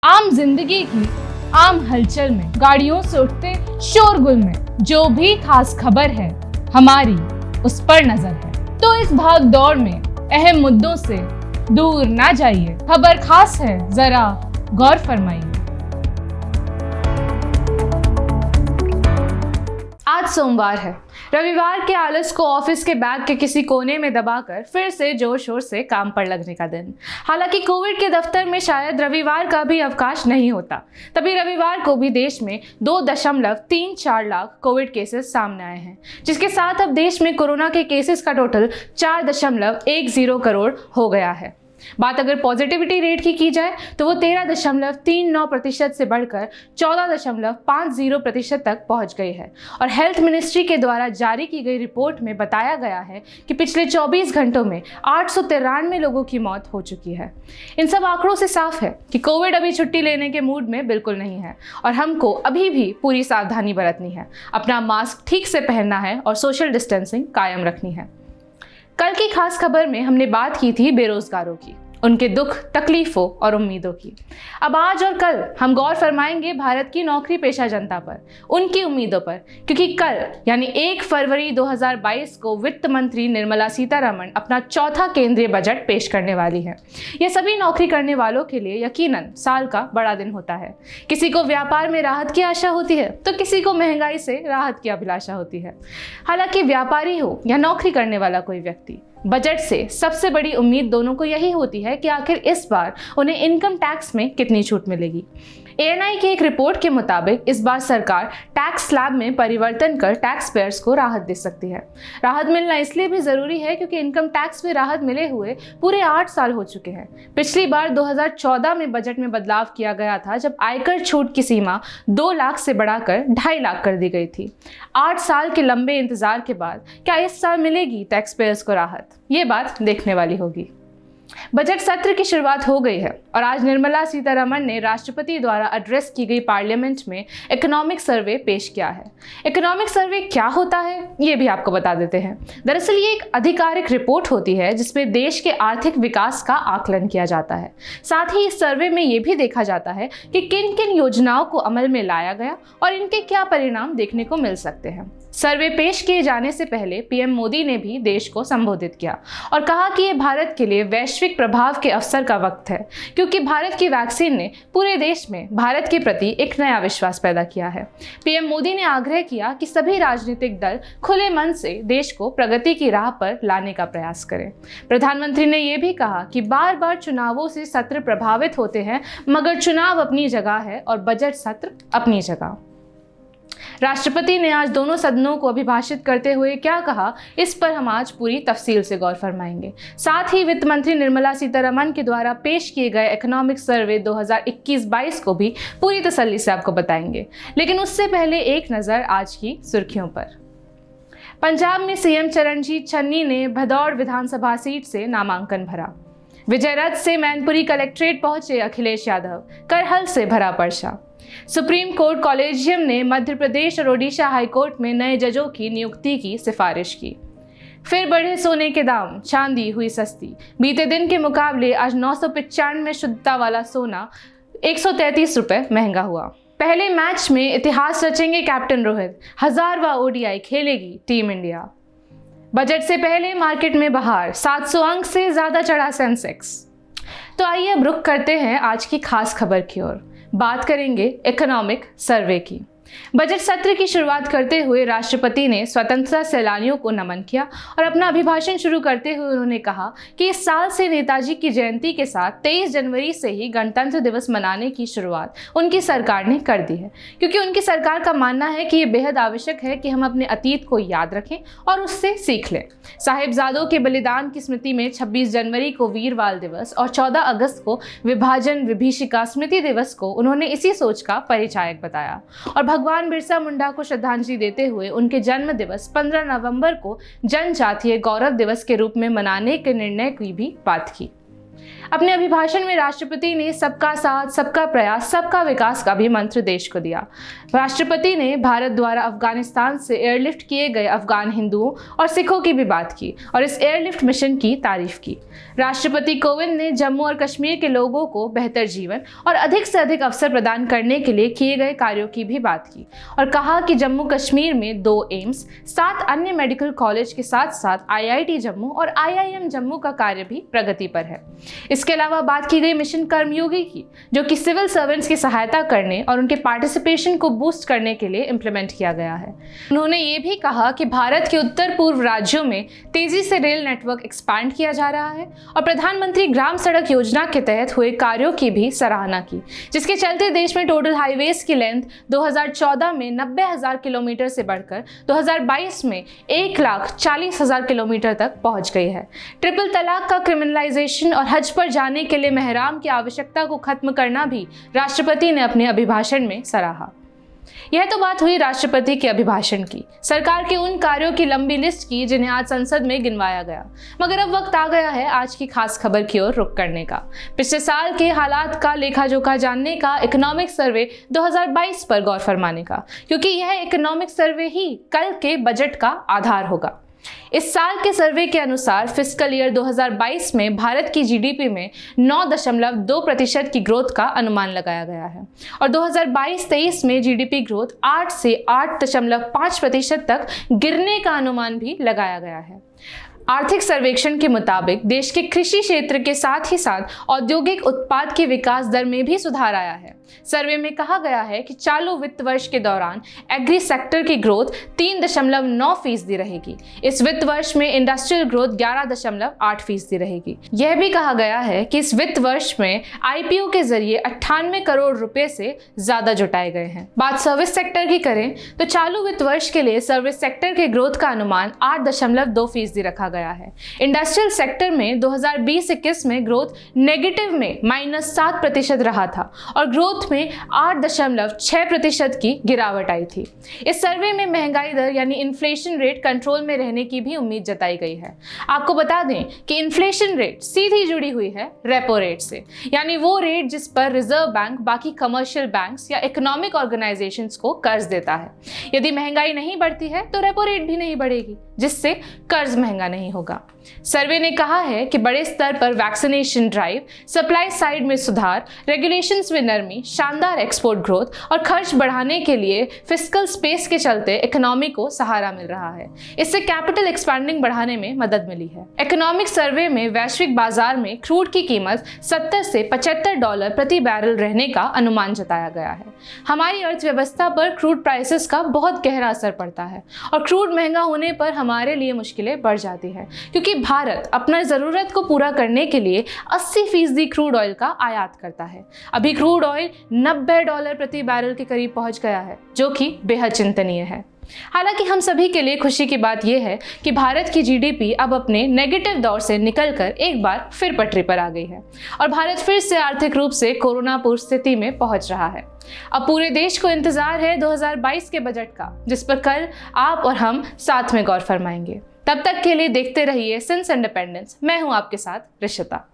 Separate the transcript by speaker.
Speaker 1: आम जिंदगी की आम हलचल में, गाड़ियों से उठते शोरगुल में जो भी खास खबर है हमारी उस पर नजर है। तो इस भाग दौड़ में अहम मुद्दों से दूर ना जाइए, खबर खास है, जरा गौर फरमाइए। आज सोमवार है। रविवार के आलस को ऑफिस के बैग के किसी कोने में दबाकर फिर से जोर शोर से काम पर लगने का दिन। हालांकि कोविड के दफ्तर में शायद रविवार का भी अवकाश नहीं होता, तभी रविवार को भी देश में 2.34 लाख कोविड केसेस सामने आए हैं, जिसके साथ अब देश में कोरोना के केसेस का टोटल 4.10 करोड़ हो गया है। बात अगर पॉजिटिविटी रेट की जाए तो वो 13.39% से बढ़कर 14.50% तक पहुंच गई है। और हेल्थ मिनिस्ट्री के द्वारा जारी की गई रिपोर्ट में बताया गया है कि पिछले 24 घंटों में 893 लोगों की मौत हो चुकी है। इन सब आंकड़ों से साफ है कि कोविड अभी छुट्टी लेने के मूड में बिल्कुल नहीं है और हमको अभी भी पूरी सावधानी बरतनी है, अपना मास्क ठीक से पहनना है और सोशल डिस्टेंसिंग कायम रखनी है। कल की खास खबर में हमने बात की थी बेरोजगारों की, उनके दुख, तकलीफों और उम्मीदों की। अब आज और कल हम गौर फरमाएंगे भारत की नौकरी पेशा जनता पर, उनकी उम्मीदों पर, क्योंकि कल यानी 1 फरवरी 2022 को वित्त मंत्री निर्मला सीतारमण अपना चौथा केंद्रीय बजट पेश करने वाली है। यह सभी नौकरी करने वालों के लिए यकीनन साल का बड़ा दिन होता है। किसी को व्यापार में राहत की आशा होती है तो किसी को महंगाई से राहत की अभिलाषा होती है। हालांकि व्यापारी हो या नौकरी करने वाला कोई व्यक्ति, बजट से सबसे बड़ी उम्मीद दोनों को यही होती है कि आखिर इस बार उन्हें इनकम टैक्स में कितनी छूट मिलेगी। ANI की एक रिपोर्ट के मुताबिक इस बार सरकार टैक्स स्लैब में परिवर्तन कर टैक्स पेयर्स को राहत दे सकती है। राहत मिलना इसलिए भी जरूरी है क्योंकि इनकम टैक्स में राहत मिले हुए पूरे 8 साल हो चुके हैं। पिछली बार 2014 में बजट में बदलाव किया गया था, जब आयकर छूट की सीमा 2 लाख से बढ़ाकर 2.5 लाख कर दी गई थी। 8 साल के लंबे इंतजार के बाद क्या इस साल मिलेगी टैक्स पेयर्स को राहत? ये बात देखने वाली होगी। बजट सत्र की शुरुआत हो गई है और आज निर्मला सीतारमण ने राष्ट्रपति द्वारा एड्रेस की गई पार्लियामेंट में इकोनॉमिक सर्वे पेश किया है। इकोनॉमिक सर्वे क्या होता है ये भी आपको बता देते हैं। दरअसल ये एक आधिकारिक रिपोर्ट होती है जिसमें देश के आर्थिक विकास का आकलन किया जाता है। साथ ही इस सर्वे में ये भी देखा जाता है कि किन किन योजनाओं को अमल में लाया गया और इनके क्या परिणाम देखने को मिल सकते हैं। सर्वे पेश किए जाने से पहले PM मोदी ने भी देश को संबोधित किया और कहा कि ये भारत के लिए वैश्विक प्रभाव के अवसर का वक्त है, क्योंकि भारत की वैक्सीन ने पूरे देश में भारत के प्रति एक नया विश्वास पैदा किया है। PM मोदी ने आग्रह किया कि सभी राजनीतिक दल खुले मन से देश को प्रगति की राह पर लाने का प्रयास करें। प्रधानमंत्री ने यह भी कहा कि बार बार चुनावों से सत्र प्रभावित होते हैं, मगर चुनाव अपनी जगह है और बजट सत्र अपनी जगह। राष्ट्रपति ने आज दोनों सदनों को अभिभाषित करते हुए क्या कहा, इस पर हम आज पूरी तफसील से गौर फरमाएंगे। साथ ही वित्त मंत्री निर्मला सीतारमण के द्वारा पेश किए गए इकोनॉमिक सर्वे 2021-22 को भी पूरी तसल्ली से आपको बताएंगे। लेकिन उससे पहले एक नज़र आज की सुर्खियों पर। पंजाब में CM चरणजीत चन्नी ने भदौड़ विधानसभा सीट से नामांकन भरा। विजय रथ से मैनपुरी कलेक्ट्रेट पहुंचे अखिलेश यादव, करहल से भरा पर्चा। सुप्रीम कोर्ट कॉलेजियम ने मध्य प्रदेश और ओडिशा हाईकोर्ट में नए जजों की नियुक्ति की सिफारिश की। फिर बढ़े सोने के दाम, चांदी हुई सस्ती। बीते दिन के मुकाबले आज 995 शुद्धता वाला सोना 133 रुपए महंगा हुआ। पहले मैच में इतिहास रचेंगे कैप्टन रोहित, 1000वां ODI खेलेगी टीम इंडिया। बजट से पहले मार्केट में बहार, 700 अंक से ज्यादा चढ़ा सेंसेक्स। तो आइए अब रुख करते हैं आज की खास खबर की ओर। बात करेंगे इकोनॉमिक सर्वे की। बजट सत्र की शुरुआत करते हुए राष्ट्रपति ने स्वतंत्रता सेनानियों को नमन किया और अपना अभिभाषण शुरू करते हुए उन्होंने कहा कि इस साल से नेताजी की जयंती के साथ 23 जनवरी से ही गणतंत्र दिवस मनाने की शुरुआत उनकी सरकार ने कर दी है, क्योंकि उनकी सरकार का मानना है कि ये बेहद आवश्यक है कि हम अपने अतीत को याद रखें और उससे सीख लें। साहिबजादों के बलिदान की स्मृति में 26 जनवरी को वीरवाल दिवस और 14 अगस्त को विभाजन विभीषिका स्मृति दिवस को उन्होंने इसी सोच का परिचायक बताया और भगवान बिरसा मुंडा को श्रद्धांजलि देते हुए उनके जन्म दिवस 15 नवंबर को जनजातीय गौरव दिवस के रूप में मनाने के निर्णय की भी बात की। अपने अभिभाषण में राष्ट्रपति ने सबका साथ, सबका प्रयास, सबका विकास का भी मंत्र देश को दिया। राष्ट्रपति ने भारत द्वारा अफगानिस्तान से एयरलिफ्ट किए गए अफगान हिंदुओं और सिखों की भी बात की और इस एयरलिफ्ट मिशन की तारीफ की। राष्ट्रपति कोविंद ने जम्मू और कश्मीर के लोगों को बेहतर जीवन और अधिक से अधिक अवसर प्रदान करने के लिए किए गए कार्यों की भी बात की और कहा कि जम्मू कश्मीर में 2 एम्स, 7 अन्य मेडिकल कॉलेज के साथ साथ IIT जम्मू और IIM जम्मू का कार्य भी प्रगति पर है। इसके अलावा बात की गई मिशन कर्मयोगी की, जो कि सिविल सर्वेंट्स की सहायता करने और उनके पार्टिसिपेशन को बूस्ट करने के लिए इंप्लीमेंट किया गया है। उन्होंने ये भी कहा कि भारत के उत्तर पूर्व राज्यों में तेजी से रेल नेटवर्क एक्सपैंड किया जा रहा है और प्रधानमंत्री ग्राम सड़क योजना के तहत हुए कार्यों की भी सराहना की, जिसके चलते देश में टोटल हाईवेज की लेंथ 2014 में 90,000 किलोमीटर से बढ़कर 2022 में 1,40,000 किलोमीटर तक पहुंच गई है। ट्रिपल तलाक का क्रिमिनलाइजेशन और हज पर जाने के लिए मेहराम की आवश्यकता को खत्म करना भी राष्ट्रपति ने अपने अभिभाषण में सराहा। यह तो बात हुई राष्ट्रपति के अभिभाषण की, सरकार के उन कार्यों की लंबी लिस्ट की जिन्हें आज संसद में गिनवाया गया। मगर अब वक्त आ गया है आज की खास खबर की ओर रुख करने का, पिछले साल के हालात का लेखा जोखा जानने का, इकोनॉमिक सर्वे 2022 पर गौर फरमाने का, क्योंकि यह इकोनॉमिक सर्वे ही कल के बजट का आधार होगा। इस साल के सर्वे के अनुसार फिस्कल ईयर 2022 में भारत की जीडीपी में 9.2% की ग्रोथ का अनुमान लगाया गया है और 2022-23 में जीडीपी ग्रोथ 8 से 8.5% तक गिरने का अनुमान भी लगाया गया है। आर्थिक सर्वेक्षण के मुताबिक देश के कृषि क्षेत्र के साथ ही साथ औद्योगिक उत्पाद की विकास दर में भी सुधार आया है। सर्वे में कहा गया है कि चालू वित्त वर्ष के दौरान एग्री सेक्टर की ग्रोथ 3.9% रहेगी। इस वित्त वर्ष में इंडस्ट्रियल ग्रोथ 11.8% रहेगी। यह भी कहा गया है कि इस वित्त वर्ष में IPO के जरिए 98 करोड़ रुपए से ज्यादा जुटाए गए हैं। बात सर्विस सेक्टर की करें तो चालू वित्त वर्ष के लिए सर्विस सेक्टर के ग्रोथ का अनुमान 8.2% रखा गया है। इंडस्ट्रियल सेक्टर में 2020-21 में ग्रोथ नेगेटिव में -7% रहा था और ग्रोथ में 8.6% की गिरावट आई थी। इस सर्वे में महंगाई दर यानी इन्फ्लेशन रेट कंट्रोल में रहने की भी उम्मीद जताई गई है। आपको बता दें कि इन्फ्लेशन रेट सीधी जुड़ी हुई है रेपो रेट से, यानी वो रेट जिस पर रिजर्व बैंक बाकी कमर्शियल बैंक्स या इकोनॉमिक ऑर्गेनाइजेशंस को कर्ज देता है। यदि महंगाई नहीं बढ़ती है तो रेपो रेट भी नहीं बढ़ेगी, जिससे कर्ज महंगा नहीं होगा। सर्वे ने कहा है कि बड़े स्तर पर वैक्सीनेशन ड्राइव, सप्लाई साइड में सुधार, रेगुलेशंस में नरमी, शानदार एक्सपोर्ट ग्रोथ और खर्च बढ़ाने के लिए फिस्कल स्पेस के चलते इकोनॉमी को सहारा मिल रहा है। इससे कैपिटल एक्सपेंडिंग बढ़ाने में मदद मिली है। इकोनॉमिक सर्वे में वैश्विक बाजार में क्रूड की कीमत 70 से $75 प्रति बैरल रहने का अनुमान जताया गया है। हमारी अर्थव्यवस्था पर क्रूड प्राइसेस का बहुत गहरा असर पड़ता है और क्रूड महंगा होने पर हमारे लिए मुश्किलें बढ़ जाती है, क्योंकि भारत अपना ज़रूरत को पूरा करने के लिए 80% क्रूड ऑयल का आयात करता है। अभी क्रूड ऑयल $90 प्रति बैरल के करीब पहुंच गया है, जो कि बेहद चिंतनीय है। हालांकि हम सभी के लिए खुशी की बात यह है कि भारत की जीडीपी अब अपने नेगेटिव दौर से निकलकर एक बार फिर पटरी पर आ गई है और भारत फिर से आर्थिक रूप से कोरोना पूर्व स्थिति में पहुंच रहा है। अब पूरे देश को इंतजार है 2022 के बजट का, जिस पर कल आप और हम साथ में गौर फरमाएंगे। तब तक के लिए देखते रहिए सिंस इंडिपेंडेंस। मैं हूं आपके साथ रिशिता।